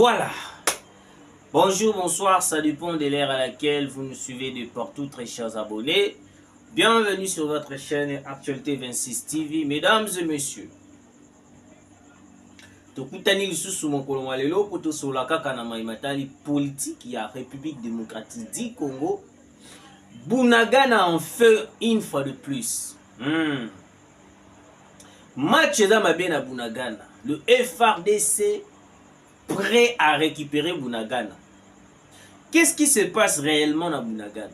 Voilà. Bonjour, bonsoir, ça dépend de l'ère à laquelle vous nous suivez de partout, très chers abonnés. Bienvenue sur votre chaîne Actualité 26 TV. Mesdames et messieurs, tokutani lisusu mokolo wa lelo po tosola kaka na maimatali politique ya République démocratique du Congo. Bunagana en feu une fois de plus. Match dans ma bien à Bunagana. Le FARDC prêt à récupérer Bunagana. Qu'est-ce qui se passe réellement à Bunagana?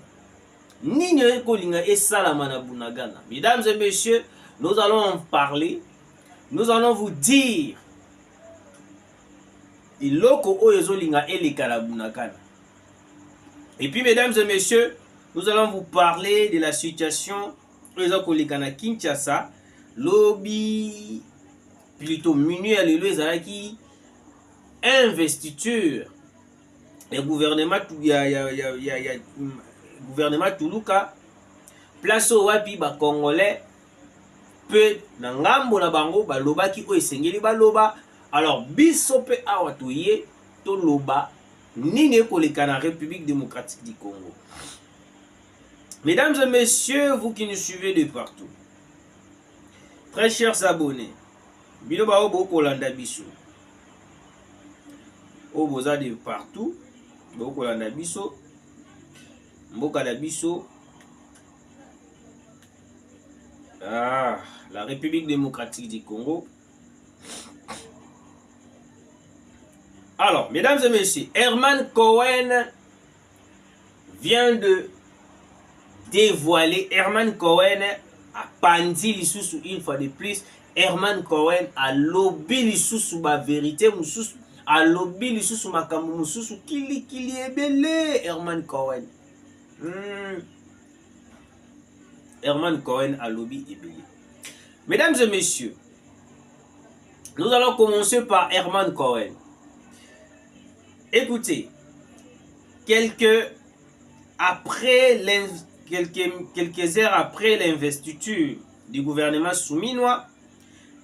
Nini kolinga et salama na Bunagana. Mesdames et messieurs, nous allons en parler. Nous allons vous dire iloko oyo linga eleka na Bunagana. Et puis mesdames et messieurs, nous allons vous parler de la situation oyo koleka na Kinshasa. Lobby plutôt minuit à l'éloi investiture le gouvernement gouvernement Toulouka place au wapi ba congolais peut na ngambo na bango ba loba ki o esengeli ba loba. Alors biso pe awa toye to loba nini koleka na République démocratique du Congo. Mesdames et messieurs, vous qui nous suivez de partout, très chers abonnés, bino ba obo kolanda biso oboza de partout, boko landa biso mboka la biso. La République démocratique du Congo. Alors, mesdames et messieurs, Herman Cohen vient de dévoiler. Herman Cohen a pandi lisusu une fois de plus. Herman Cohen a lobby lisusu ba vérité mususu. A lobby lisusu makambo mususu kili ebele. Herman Cohen. Herman Cohen a lobby ebele. Mesdames et messieurs, nous allons commencer par Herman Cohen. Écoutez, quelques heures après l'investiture du gouvernement souminois,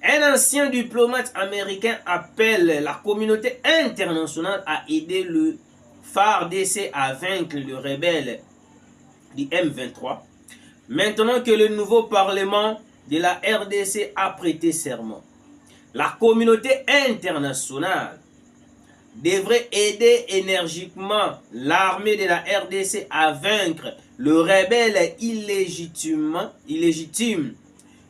un ancien diplomate américain appelle la communauté internationale à aider le FARDC à vaincre le rebelle du M23. Maintenant que le nouveau parlement de la RDC a prêté serment, la communauté internationale devrait aider énergiquement l'armée de la RDC à vaincre le rebelle illégitime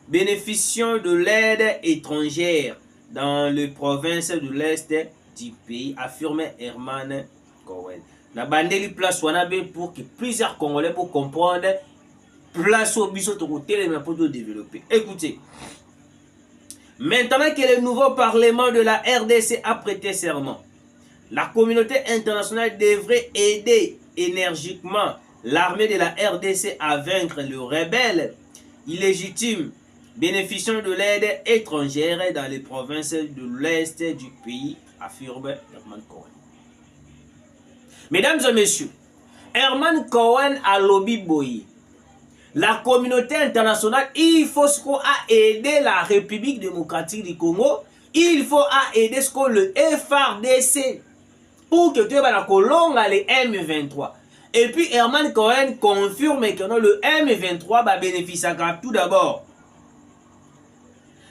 bénéficiant de l'aide étrangère dans les provinces de l'Est du pays, affirmait Herman Cohen. Na bandeli place wanabe pour que plusieurs Congolais pour comprendre place au biso to côté mais pour développer. Écoutez, maintenant que le nouveau parlement de la RDC a prêté serment, la communauté internationale devrait aider énergiquement l'armée de la RDC à vaincre le rebelle illégitime bénéficiant de l'aide étrangère dans les provinces de l'Est du pays, affirme Herman Cohen. Mesdames et messieurs, Herman Cohen a lobby boy. La communauté internationale, il faut ce qu'on a aidé la République démocratique du Congo, il faut aider ce qu'on le FARDC pour que tu aies la colonne les M23. Et puis Herman Cohen confirme que le M23 va bénéficier tout d'abord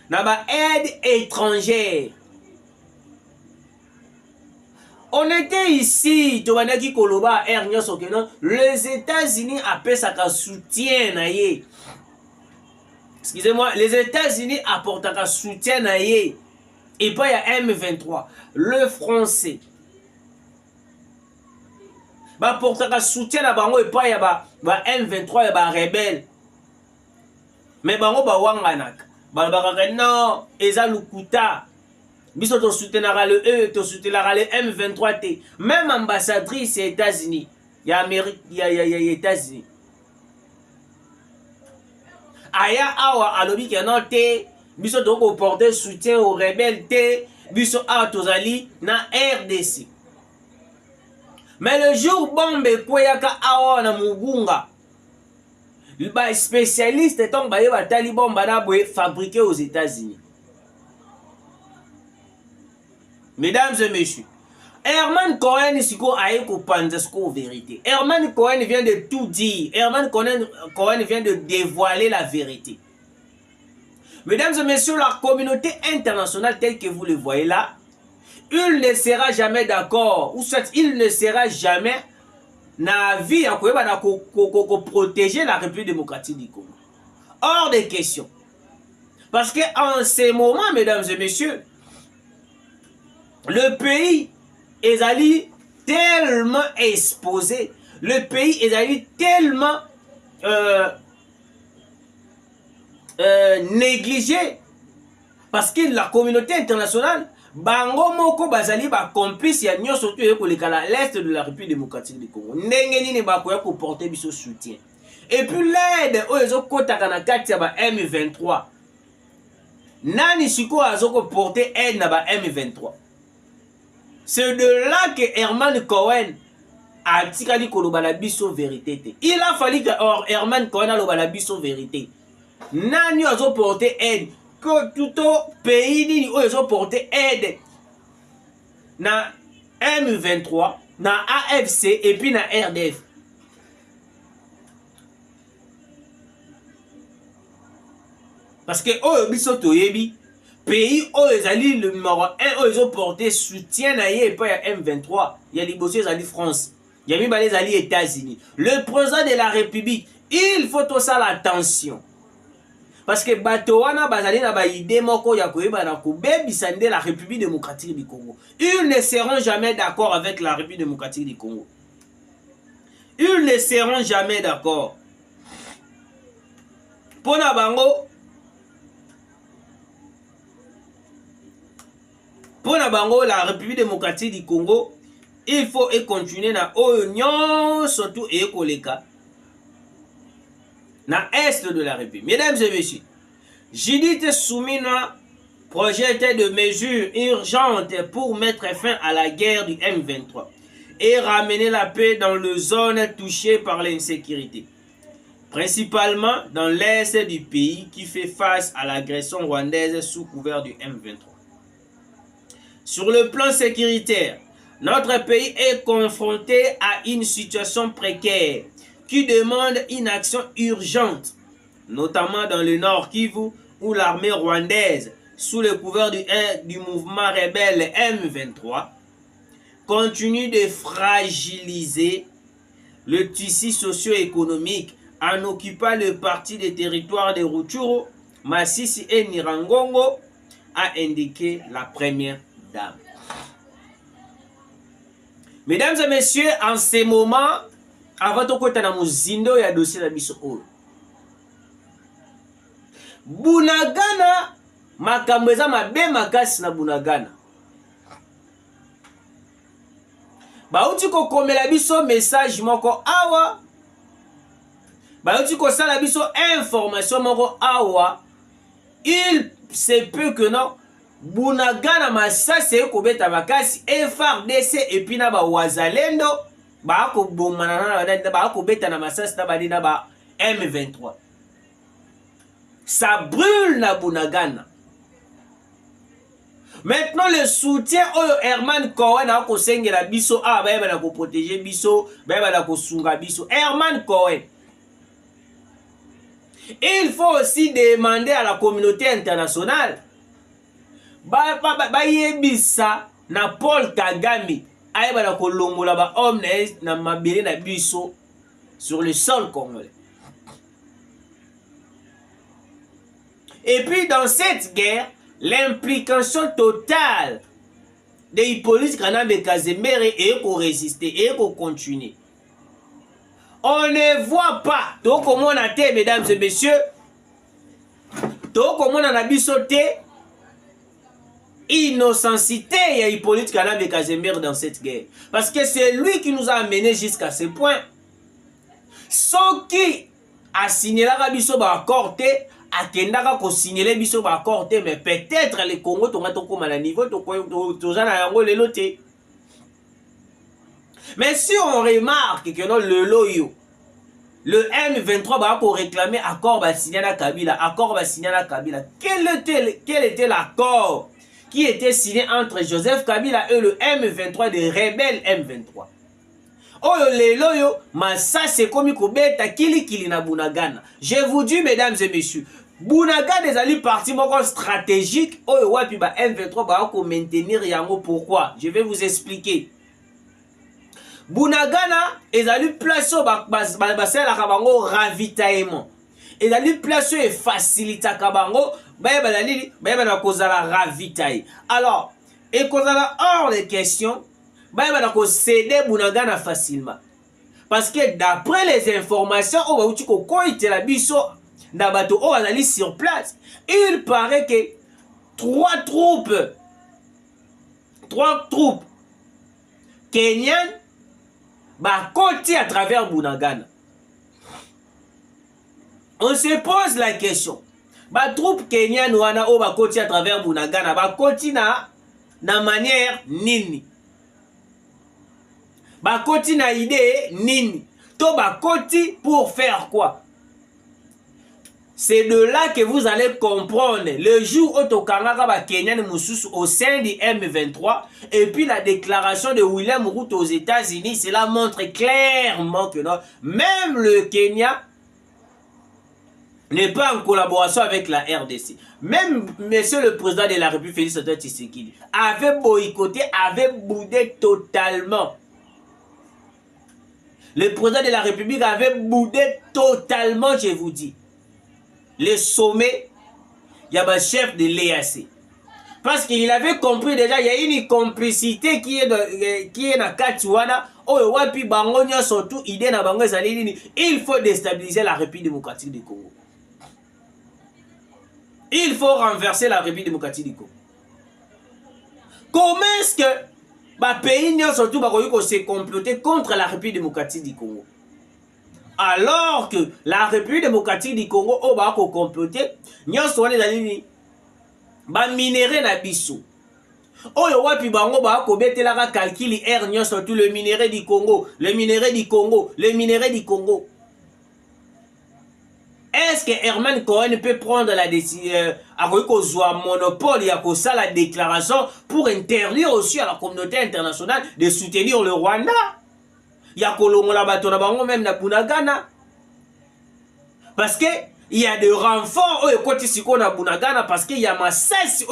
na aide étrangère. On était ici, les États-Unis appellent ça un soutien. Excusez-moi, les États-Unis apportent un soutien. Et pas il y a M23. Le français. Apporte un soutien à Bango et pas il y a M23 et rebelle. Mais Bango wanganak. Non, eza lukuta. Biso to soutenara le E, to soutenara le M23 T. Même ambassadrice des États-Unis. Il y a Amérique, il y a États-Unis. Aya awa alobi ki non T. Biso to ko porter soutien aux rebelles T. Biso a tozali na RDC. Mais le jour bombe kweyaka awa na Mugunga. Les spécialistes étant les talibans fabriqués aux États-Unis. Mesdames et messieurs, Herman Cohen siko aye ko panza siko vérité. Herman Cohen vient de tout dire. Herman Cohen vient de dévoiler la vérité. Mesdames et messieurs, la communauté internationale telle que vous le voyez là, il ne sera jamais d'accord, ou soit il ne sera jamais na vie à protéger la République démocratique du Congo. Hors de question. Parce qu'en ces moments, mesdames et messieurs, le pays est allé tellement exposé, le pays est allé tellement négligé, parce que la communauté internationale, bango moko bazali ba complice ya nyonso to yeko lekala l'est de la République démocratique du Congo. Ndenge nini bakoya ko porter biso soutien. Et puis l'aide oyo ezokotaka na kati ya ba M23. Nani siko azoko porter aide na ba M23. C'est de là que Herman Cohen a tikali koloba na biso vérité. Il a fallu que Herman Cohen aloba na biso vérité. Nani azo porter aide que tout pays nini oyo porter aide na M23, na AFC et puis na RDF. Parce que oyo biso toyebi pays oyo ezali le numéro 1 oyo porter soutien na ye pa ya M23, ya liboso ezali France, ya mibale ezali États-Unis. Le président de la République, il faut tout ça l'attention. Parce que bato wana bazali na ba idée moko ya koyeba na kobebisa nde la République démocratique du Congo. Ils ne seront jamais d'accord avec la République démocratique du Congo. Ils ne seront jamais d'accord. Pona bango la République démocratique du Congo, il faut continuer na oignon surtout et koleka. Na est de la République. Mesdames et messieurs, Judith Suminwa projette de mesures urgentes pour mettre fin à la guerre du M23 et ramener la paix dans les zones touchées par l'insécurité, principalement dans l'est du pays qui fait face à l'agression rwandaise sous couvert du M23. Sur le plan sécuritaire, notre pays est confronté à une situation précaire qui demande une action urgente, notamment dans le Nord Kivu, où l'armée rwandaise, sous le couvert du mouvement rebelle M23, continue de fragiliser le tissu socio-économique en occupant le parti des territoires de Rutshuru, Masisi et Nyiragongo, a indiqué la première dame. Mesdames et messieurs, en ces moments, avant de kota na muzindo ya dossier na biso oyo, Bunagana makambo eza mabe makasi na Bunagana. Bauti ko komela biso message moko awa, bauti ko sala biso information moko awa, il se peut que non Bunagana masase ko beta makasi FARDC et puis na ba wazalendo ba ko bomana na ba ko beta na masasi na bali na ba M23. Ça brûle na Bunagana. Maintenant le soutien au Herman Cohen a ko sengela biso ba na ko protéger biso, ba na ko sunga biso. Herman Cohen. Il faut aussi demander à la communauté internationale ba yebisa na Paul Kagame ayeba na kolongola ba homme na mabele na biso sur le sol congolais. Et puis dans cette guerre, l'implication totale de Hippolyte Kanambe Kazemere est qu'on résister et qu'on continue. On ne voit pas, donc comme on a été, mesdames et messieurs, donc comme on a bisoté, innocentité et Hippolyte Kanambe Kazemere dans cette guerre. Parce que c'est lui qui nous a amenés jusqu'à ce point. Ceux qui a signé la biso ba accord akendaka ko signaler biso ba accord mais peut-être le Congo tonga toko mala niveau to za na yango lelo te. Mais si on remarque que non le loyo le M23 va réclamer accord ba signé na Kabila, accord ba signé na Kabila. Quel était l'accord qui était signé entre Joseph Kabila et le M23 des rebelles M23. Oyo lelo yo masase komi kobeta kili na Bunagana. Je vous dis mesdames et messieurs, Bunagana ezali parti moko stratégique oyo wapi ba M23 ba ko maintenir yango. Pourquoi? Je vais vous expliquer. Bunagana ezali place ba sala ka bango ravitaillement. Ezali place e facilita ka bango ba na kozala ravitailler. Alors, et kozala hors de question ba ko céder Bunagana facilement. Parce que d'après les informations on va uti ko koitela biso na bato o anali sur place, il paraît que trois troupes kenyanes ba koti à travers Bunagana. On se pose la question, ba troupe kenyanes wana o ba koti à travers Bunagana ba koti na manière nini? Ba koti na idée nini? To ba koti pour faire quoi? C'est de là que vous allez comprendre le jour où Tokangaka ba Kenyan Moussous au sein du M23 et puis la déclaration de William Ruto aux États-Unis, cela montre clairement que non, même le Kenya n'est pas en collaboration avec la RDC. Même monsieur le président de la République Félix Antoine Tshisekedi avait boycotté, avait boudé totalement. Le président de la République avait boudé totalement, je vous dis, le sommet, il y a un chef de l'EAC. Parce qu'il avait compris déjà, il y a une complicité qui est dans Katiwana. Surtout, il faut déstabiliser la République démocratique du Congo. Il faut renverser la République démocratique du Congo. Comment est-ce que les pays surtout se comploter contre la République démocratique du Congo? Alors que la République démocratique du Congo va comploter, nous sommes ba minerai na biso. Oyo wapi bango ba ko betela calcul R surtout le minerai du Congo, le minerai du Congo, le minerai du Congo. Est-ce que Herman Cohen peut prendre la décision à monopole et à la déclaration pour interdire aussi à la communauté internationale de soutenir le Rwanda? Il y a même na Bunagana. Parce que il y a des renforts au Bunagana parce qu'il y a Massas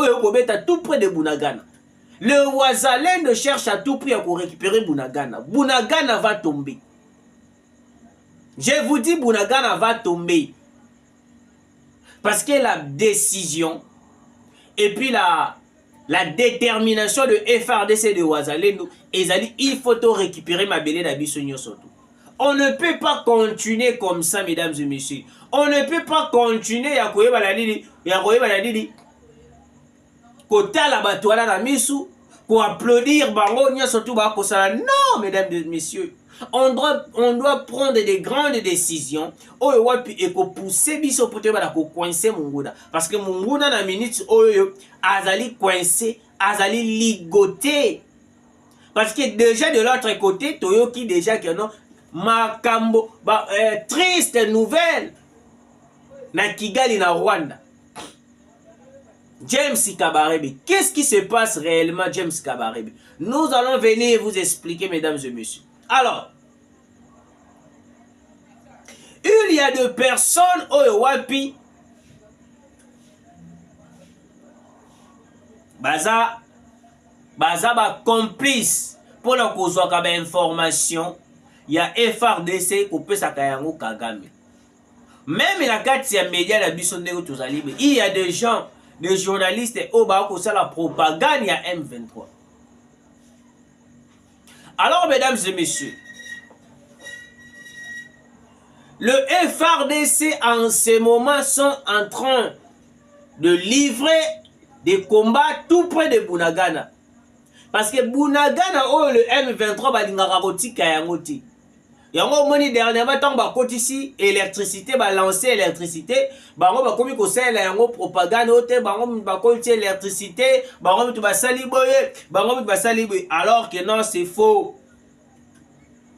tout près de Bunagana. Le Ouazalendo cherche à tout prix à récupérer Bunagana. Bunagana va tomber. Je vous dis, Bunagana va tomber. Parce que la décision et puis la détermination de FRDC de Ouazalendo, il faut tout récupérer ma belle d'Abissonio surtout. On ne peut pas continuer comme ça, mesdames et messieurs. On ne peut pas continuer à courir baladidi, kota la batoala na misu, pour applaudir bango surtout ba kosala. Non, mesdames et messieurs. On doit prendre des grandes décisions. Et pour pousser biso pour te coincer Munguna. Parce que Munguna na minute azali coincé, azali ligoté. Parce que déjà de l'autre côté, Toyoki déjà que non, makambo, triste nouvelle. Na Kigali na Rwanda. James Kabarebe. Qu'est-ce qui se passe réellement, James Kabarebe? Nous allons venir vous expliquer, mesdames et messieurs. Alors, il y a des personnes au Wapi baza complice pour la cause de information. Il y a FRDC qui peut s'accueillir Kagame. Même la carte des médias la il y a des gens, des journalistes au bas qui la propagande, il y a M23. Alors, mesdames et messieurs, le FRDC en ce moment sont en train de livrer des combats tout près de Bunagana. Parce que Bunagana, le M23 va dire Kayangoti. Yango moni dernièrement tant ba côté ici électricité ba lancer électricité bango ba komi ko sala yango propagande ote bango ba ko électricité bango tu ba sali boye bango tu ba sali boye alors que non c'est faux.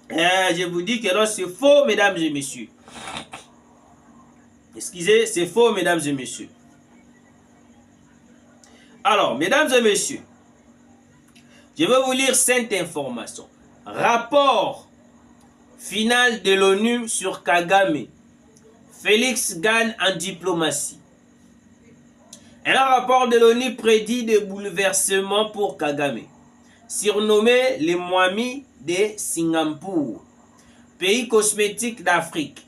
Je vous dis que non c'est faux mesdames et messieurs. Excusez, c'est faux mesdames et messieurs. Alors, mesdames et messieurs, je vais vous lire cette information. Rapport final de l'ONU sur Kagame. Félix gagne en diplomatie. Un rapport de l'ONU prédit des bouleversements pour Kagame. Surnommé les Mwami de Singapour, pays cosmétique d'Afrique.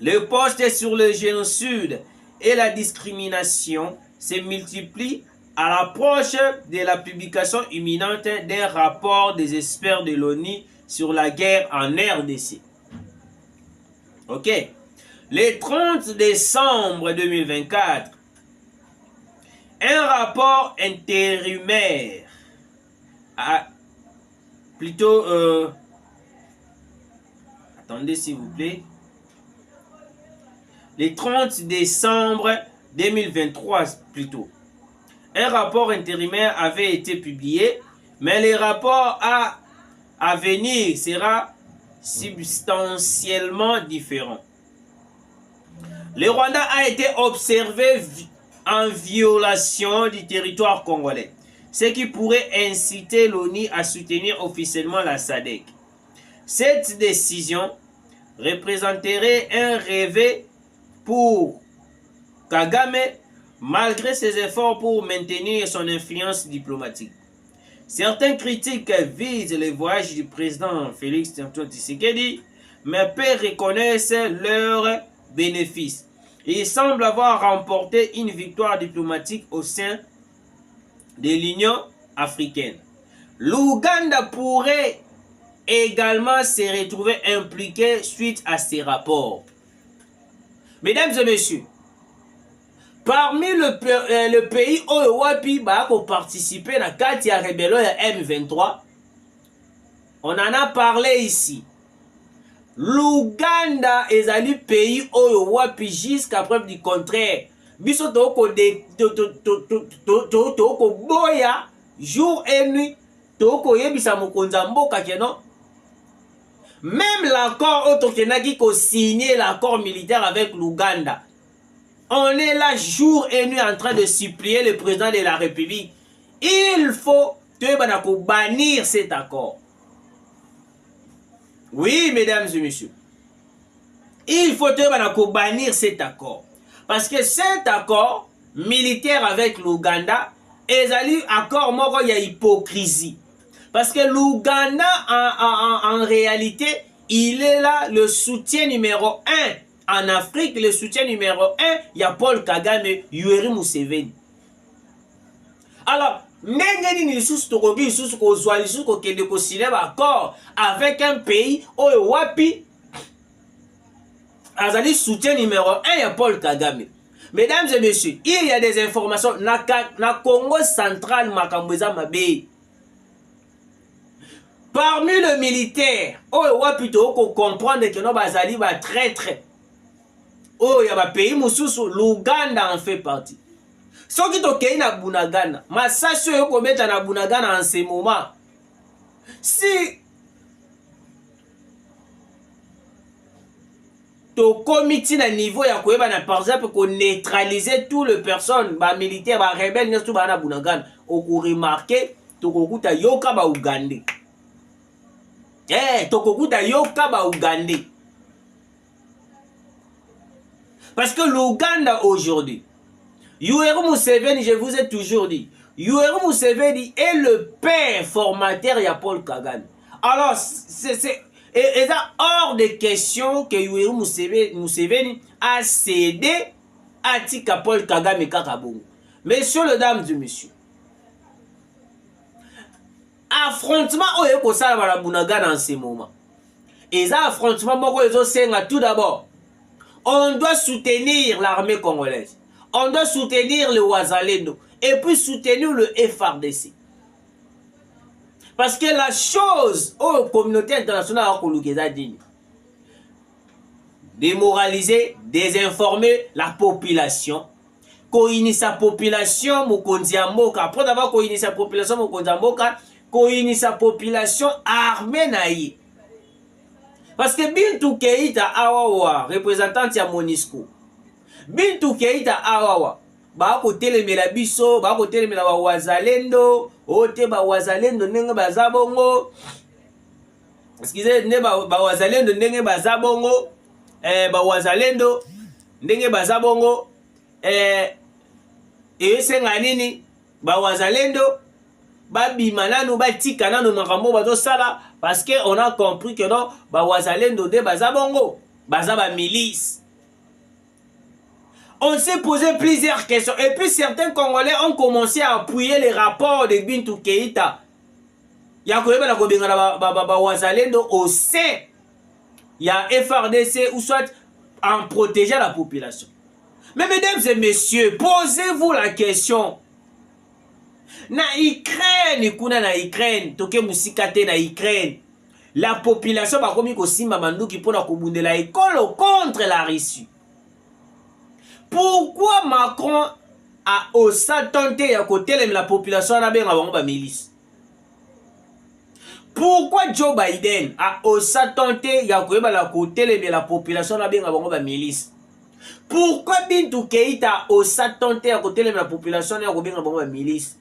Le poste sur le génocide et la discrimination se multiplient à l'approche de la publication imminente d'un rapport des experts de l'ONU sur la guerre en RDC. Ok. Le 30 décembre 2024, un rapport intérimaire attendez s'il vous plaît. Le 30 décembre 2023 plutôt. Un rapport intérimaire avait été publié, mais le rapport à venir sera substantiellement différent. Le Rwanda a été observé en violation du territoire congolais, ce qui pourrait inciter l'ONU à soutenir officiellement la SADC. Cette décision représenterait un rêve pour Kagame, malgré ses efforts pour maintenir son influence diplomatique. Certains critiques visent le voyage du président Félix Antoine Tshisekedi, mais peu reconnaissent leurs bénéfices. Il semble avoir remporté une victoire diplomatique au sein de l'Union africaine. L'Ouganda pourrait également se retrouver impliqué suite à ces rapports. Mesdames et messieurs, parmi le pays oyo wapi bako participer na kati ya rebellion ya M23, on en a parlé ici. L'Ouganda ezali pays oyo wapi jusqu'à preuve du contraire. Biso toko boya jour et nuit toko yebisa mokonza mboka keno. Même l'accord autokenaki ko signer l'accord militaire avec l'Ouganda. On est là jour et nuit en train de supplier le président de la République. Il faut bannir cet accord. Oui, mesdames et messieurs. Il faut bannir cet accord. Parce que cet accord militaire avec l'Ouganda est un accord moko ya hypocrisie. Parce que l'Ouganda, en réalité, il est là le soutien numéro 1 en Afrique. Le soutien numéro 1, il y a Paul Kagame, Yoweri Museveni. Alors, n'engeni ni lisusu tokoki lisusu kozwa lisusu kokende kosigner accord avec un pays oyo wapi azali soutien numéro 1 ya Paul Kagame. Mesdames et messieurs, il y a des informations na Congo central makambo eza mabe. Parmi le militaire, oyo wapi toko comprendre que no bazali ba traître. Oh, il y a un pays mususu, l'Ouganda en fait partie. Soki tokei na Bunagana, masasi oyo kometa na Bunagana en ce moment. Si to comité na niveau ya koyeba na par exemple ko neutraliser tout le personne ba militaire ba rebelle nyoto ba na Bunagana, oko remarquer tokokuta yoka ba Ugandais. Tokokuta yoka ba Ugandais. Parce que l'Ouganda aujourd'hui, Yoweri Museveni, je vous ai toujours dit, Yoweri Museveni est le père formateur de Paul Kagame. Alors, c'est hors de question que Yoweri Museveni a cédé à Tika Paul Kagame Kakabongo. Messieurs les dames et messieurs, affrontement oyo kosala bala Bunagana en ce moment. Et ça, affrontement moko ezo senga tout d'abord. On doit soutenir l'armée congolaise. On doit soutenir le Wazalendo. Et puis soutenir le FARDC. Parce que la chose aux communautés internationales a dit, démoraliser, désinformer la population. Koini sa population, mokonzi mboka. Après d'avoir koini sa population, mokonzi mboka, koini sa population armée naïe. Parce que Bintou Keïta Awawa, représentante ya Monisco, Bintou Keïta Awawa, bakotelemela biso, bakotelemela bawazalendo, ote bawazalendo ndenge baza bongo. Excusez, ne bawazalendo ndenge baza bongo, bawazalendo ndenge baza bongo, esenga nini bawazalendo babima nanu batika nanu makambo bazosala, parce que on a compris que non bawazalendo nde baza bongo, baza ba milice. On s'est posé plusieurs questions et puis certains Congolais ont commencé à appuyer les rapports de Bintou Keïta. Ya koyeba na kobenga bawazalendo au sein ya FRDC ou soit en protégeant la population. Mais mesdames et messieurs, posez-vous la question. Na Ukraine, kuna na Ukraine, toke musikate na Ukraine. La population bakomi kosimba manduki pona kobundela ekolo contre la Russie. Pourquoi Macron a osa tenté ya kotelem la population na benga bango ba milice? Pourquoi Joe Biden a osa tenté ya koyeba la kotelem la population na benga bango ba milice? Pourquoi Bintou Keïta a osa tenté ya kotelem la population na benga bango ba milice?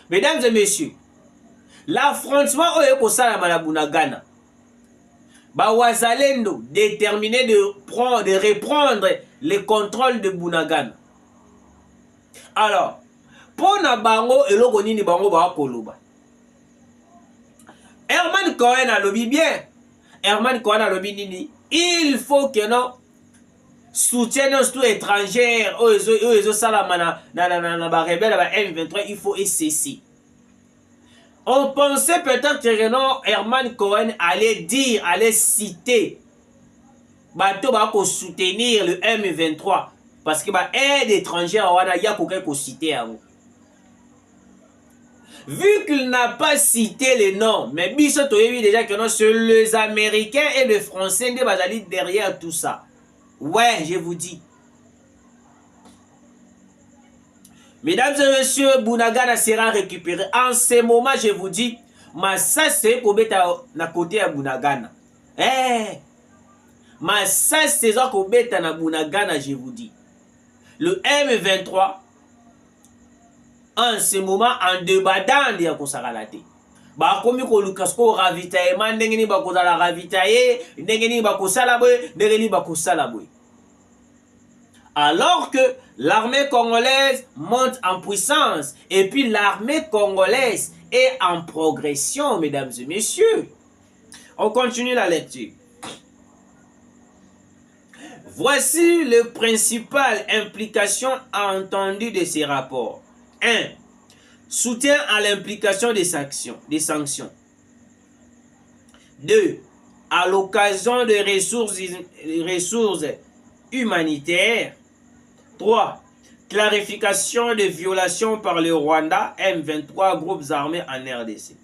Mesdames et messieurs, l'affrontement oyo kosala na Bunagana, bawazalendo déterminé de reprendre le contrôle de Bunagana. Alors, pona bango eloko nini bango ba koloba. Herman Cohen a lobby bien. Herman Cohen a lobby nini. Il faut que non soutien tout étranger oyo salama na ba rebelle ba M23, il faut cesser. On pensait peut-être que non Herman Cohen allait dire, allait citer bato ba ko soutenir le M23 parce que ba aide étrangère wana ya ko citer yango. Vu qu'il n'a pas cité les noms, mais biso toyebi déjà que non, c'est les Américains et les Français de bazali derrière tout ça. Ouais, je vous dis. Mesdames et messieurs, Bunagana sera récupéré. En ce moment, je vous dis, Massa c'est kobeta na côté à Bunagana. Massa c'est ça kobeta na Bunagana, je vous dis. Le M23 en ce moment en débattant de Kosakalate. Ba komi ko lukasko ravitaillement ndenge ni ba kozala ravitailler, ndenge ni ba kosala boy, ndenge ni ba kosala boy. Alors que l'armée congolaise monte en puissance et puis l'armée congolaise est en progression, mesdames et messieurs. On continue la lecture. Voici les principales implications entendues de ces rapports. 1. Soutien à l'implication des sanctions. 2. À l'occasion des ressources humanitaires. 3. Clarification des violations par le Rwanda, M23, groupes armés en RDC.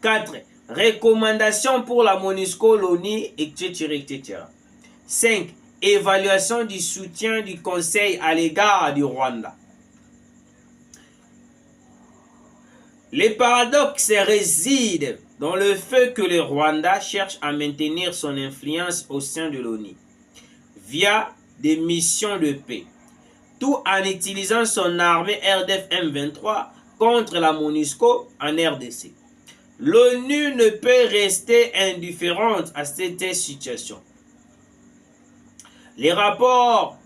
4. Recommandations pour la MONUSCO, l'ONU, etc. 5. Évaluation du soutien du Conseil à l'égard du Rwanda. Le paradoxe réside dans le fait que le Rwanda cherche à maintenir son influence au sein de l'ONU via des missions de paix, tout en utilisant son armée RDF M23 contre la MONUSCO en RDC. L'ONU ne peut rester indifférente à cette situation. Le rapport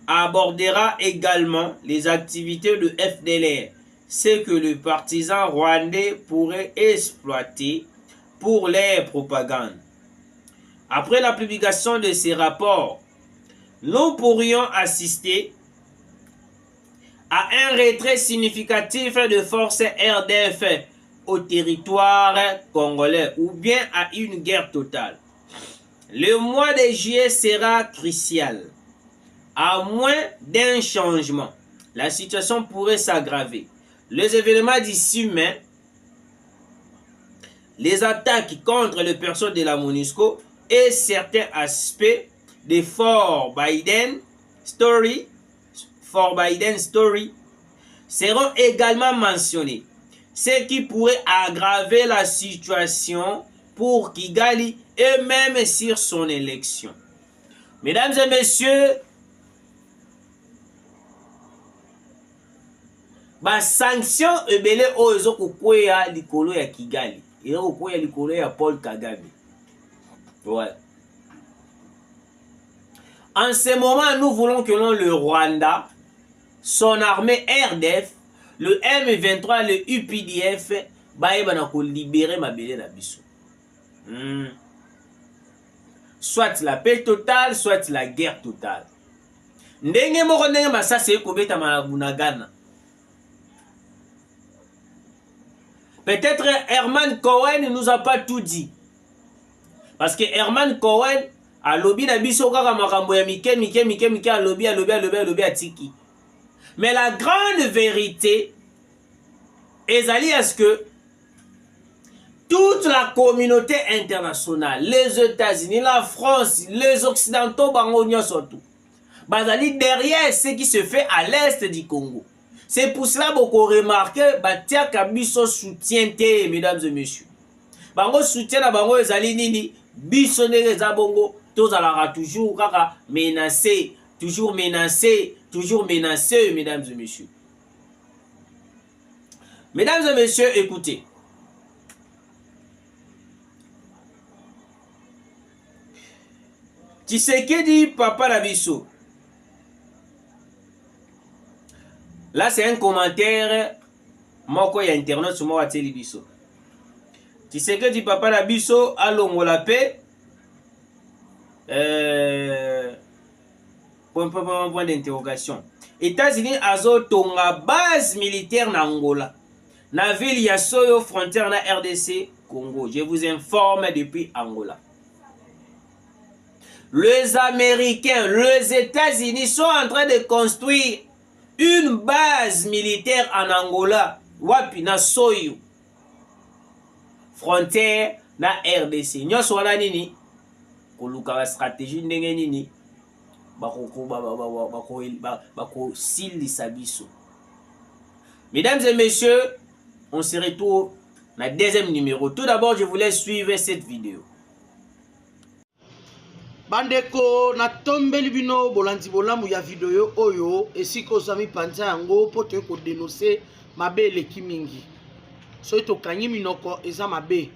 abordera également les activités de FDLR, ce que les partisans rwandais pourraient exploiter pour leur propagande. Après la publication de ces rapports, nous pourrions assister à un retrait significatif de forces RDF au territoire congolais ou bien à une guerre totale. Le mois de juillet sera crucial. À moins d'un changement, la situation pourrait s'aggraver. Les événements d'ici mai, les attaques contre les personnes de la MONUSCO et certains aspects de Fort Biden Story seront également mentionnés, ce qui pourrait aggraver la situation pour Kigali et même sur son élection. Mesdames et messieurs, ba sanction ebele oyo kokwea likolo ya Kigali kokwea likolo ya Paul Kagame. Ouais. En ce moment, nous voulons que le Rwanda, son armée RDF, le M23, le UPDF, baïbana ko libérer mabele na biso. Soit la paix totale, soit la guerre totale. Ndenge moko ndenge masasa ekobeta Bunagana. Peut-être Herman Cohen ne nous a pas tout dit. Parce que Herman Cohen a lobby na biso kaka makambo ya mike a lobby atiki. Mais la grande vérité est à ce que toute la communauté internationale, les États-Unis, la France, les Occidentaux, surtout, bazali derrière ce qui se fait à l'est du Congo. C'est pour cela que vous remarquez batia kabiso soutien te, mesdames et messieurs. Bango soutien na bango ezali nini biso ndenge za bongo tozalaka toujours kaka menacé, toujours menacé, mesdames et messieurs. Mesdames et messieurs, écoutez. Tshisekedi papa na biso. Là, c'est un commentaire. Moko ya internet sur moi ateli biso. Tshisekedi papa na biso alongo la paix. Point d'interrogation. États-Unis azo tonga base militaire na Angola. Na ville ya Soyo frontière na RDC Congo. Je vous informe depuis Angola. Les Américains, les États-Unis sont en train de construire une base militaire en Angola. Wapi na Soyo. Frontière na RDC. Nyonso wana nini? Koluka la stratégie ndenge nini? Bako silisa biso. Mesdames et messieurs, on se retrouve dans le deuxième numéro. Tout d'abord, je voulais suivre cette vidéo. Bandeko na tombeli bino bolandi bolamu ya video oyo esiko zami panza yango poto ko dénoncer mabe leki mingi. So to kanyi minoko eza mabe.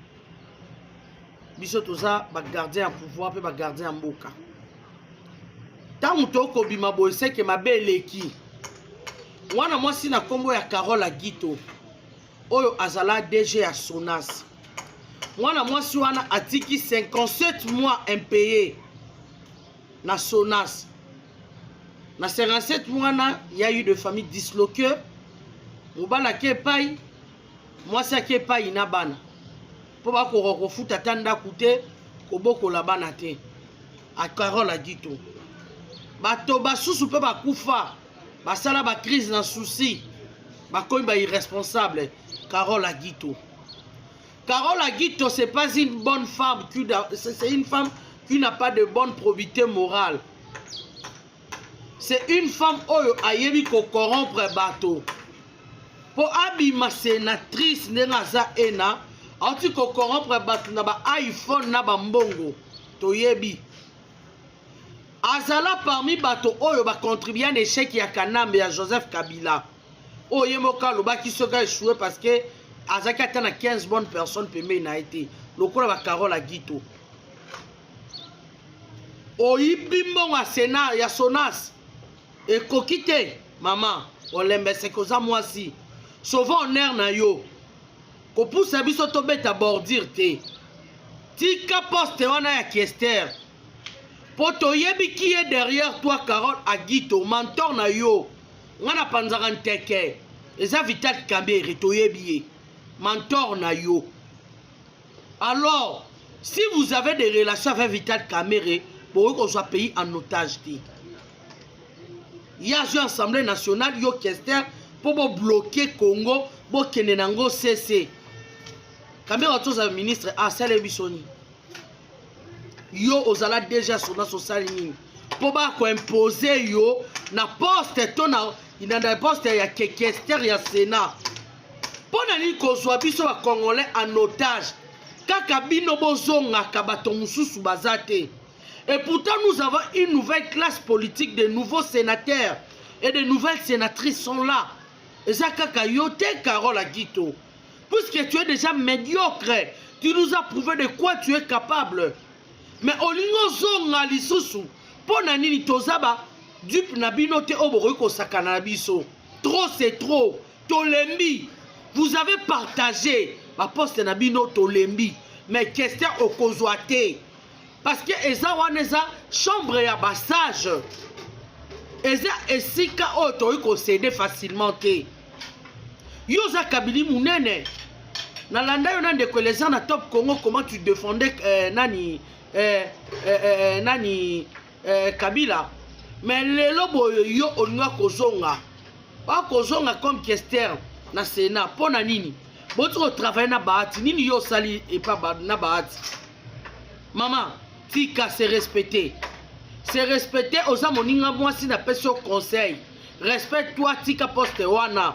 Biso toza ba gardien ya pouvoir pe ba gardien ya mboka. Tangu toko bima boyese ke mabe leki. Wana mwasi na kombo ya Carole Agito. Oyo azala DG ya Sonas. Mwana mwasi wana atiki 57 mois impayé na Sonas. Na 57 mois na il y a eu de familles disloquées. Mobala ke pai, mwasi ke pai na bana. Po ba ko refuta tanda kute ko boko la bana te. A Carole Agito. Bato basusu pe ba kufa. Basala ba crise na souci. Ba koy ba irresponsable. Carole Agito. Carole Agito, c'est pas une bonne femme, c'est une femme qui n'a pas de bonne probité morale. C'est une femme oyo ayebi ko corrompre bateau. Pour abima sénatrice nengaza ena, anti ko corrompre bateau na ba iPhone na ba mbongo. Toyebi. Azala parmi bateau oyo ba contribuer à l'échec ya Kanambe ya Joseph Kabila. Oye moka loba ki soka échoué parce que Azaka tana 15 bonnes personnes payées na été. Lokola ba Carole Agito. Oyibimbon a Sénat ya Sonas. Et kokite maman, olembe sekoza mwasi. Sauvons honneur na yo. Ko pousse biso to beta bordir te. Tika poste wana ya Kester. Poto yebi qui est derrière toi Carole Agito, mentor na yo. Ngana panzaka nteke. Eza Vital Kamerhe to yebi. Mentor na yo. Alors, si vous avez des relations avec Vital Kamerhe, pour qu'on soit payé en otage, il y a une assemblée nationale, yo Kester, pour bloquer Congo, pour que Nenango cesse. Kamerhe est un ministre, ah, c'est le bisoni. Yo, ozala déjà sur notre saline. Pour imposer yo, na poste, il y a des postes, il y a Kester, il y a Sénat. Pona ni kozwa biso ba Congolais en otage. Kaka bino bozonga kabato mususu bazate. Et pourtant nous avons une nouvelle classe politique, de nouveaux sénateurs et de nouvelles sénatrices sont là. Et ça, kaka yote Carole Aguito. Puisque tu es déjà médiocre, tu nous as prouvé de quoi tu es capable. Mais olingo zonga lisusu, pona nini tozaba, dupe na bino te oboriko sakana na biso. Trop c'est trop. Tolembi. Vous avez partagé ma poste na bino tolembi. Mais question okozwate. Parce que eza waneza chambre ya bassage. Eza esika otoriko céder facilement te. Yoza Kabili Mounene. Nalanda yo nande ko les gens na Top Congo comment tu défendais Kabila. Mais le lobo yo onwa kozonga. Ba kozonga comme Kester na Sénat pona nini. Votre travail na baati nini yo sali et pas na baati. Maman, tika se respecter. Se respecter oza moninga mwasi na peso conseil. Respecte-toi tika poste wana.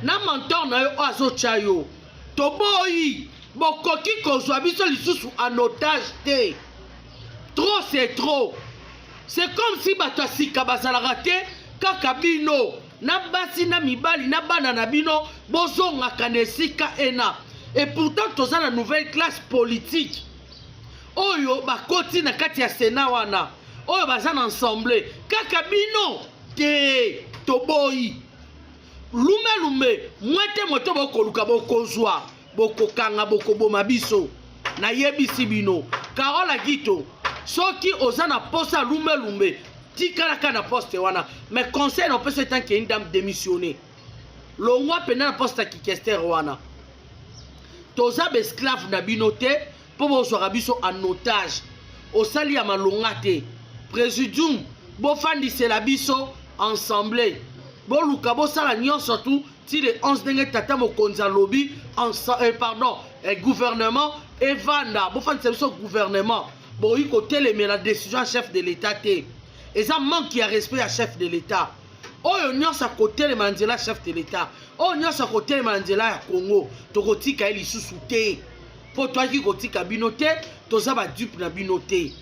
Na mentor na yo azo chayo. Toboyi bokoki kozwa biso lisusu en otage te. Trop c'est trop. C'est comme si bato sika bazalaka te kaka bino na basi na mibali na bana na bino bozonga kanesika ena. Et pourtant toza na nouvelle classe politique. Oyo bakoti na kati ya Sénat wana. Oyo bazan ensemble kaka bino te toboyi. Lume mwete moto bokoluka bokozwa bokokanga bokoboma biso na yebisi bino Carole Aguito soki ozana posa lume tikalaka na poste wana mais conseil non peut être que une dame démissionner longwa pena na poste ki Kester wana toza be esclave na bino te po bozwa biso en otage osali ya malonga te présidium bofandisela biso ensemble. Bon, Lukabo sala nyon surtout si le 11 dengue tata mokonza lobby pardon gouvernement et vanda bon fan c'est gouvernement bon il côté les mais la décision chef de l'état té et ça manque y a respect à chef de l'état oh nyon sa côté les manzela chef de l'état oh nyon sa côté les manzela ya Congo to kotika eli susuté pour toi qui kotika binoté to za ba dupe na binoté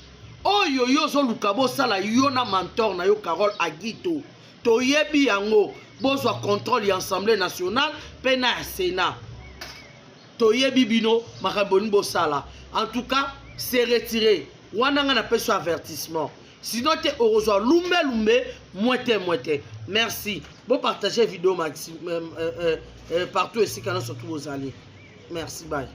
oh yo zo Lukabo sala yo na mentor na yo Carole Aguito. Toyebi yango bozwa contrôle ya Assemblée nationale pena ya Sénat. Toyebi bino makaboni bosala. En tout cas, c'est retiré. Wana nga na peso avertissement. Sinon te orozwa lumbe moite. Merci. Bon partager vidéo maximum partout ici quand surtout vos alliés. Merci, bye.